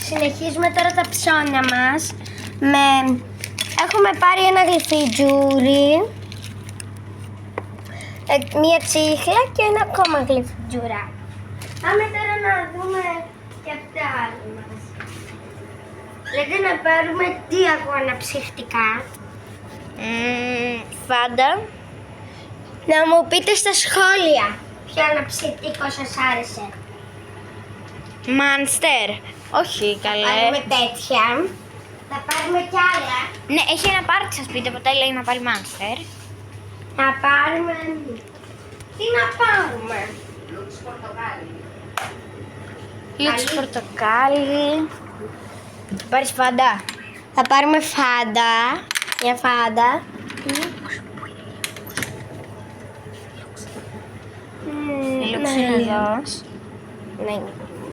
Συνεχίζουμε τώρα τα ψώνια μας. Έχουμε πάρει ένα γλυφιτζούρι, μία τσίχλα και ένα ακόμα γλυφιτζουράκι. Πάμε τώρα να δούμε και αυτά μας. Λέτε να πάρουμε τι αγώνα ψυχτικά. Φάντα. Να μου πείτε στα σχόλια ποιο αναψυκτικό σας άρεσε. Μάνστερ. Όχι, καλά. Πάρουμε τέτοια. Θα πάρουμε κι άλλα. Ναι, έχει ένα πάρτι στο σπίτι, ποτέ λέει να πάρει Μάνστερ. Να πάρουμε... Τι να πάρουμε. Λούξ πορτοκάλι. Θα πάρεις φάντα. Θα πάρουμε φάντα. Μια φάντα. Λούξ είναι εδώ. Ναι.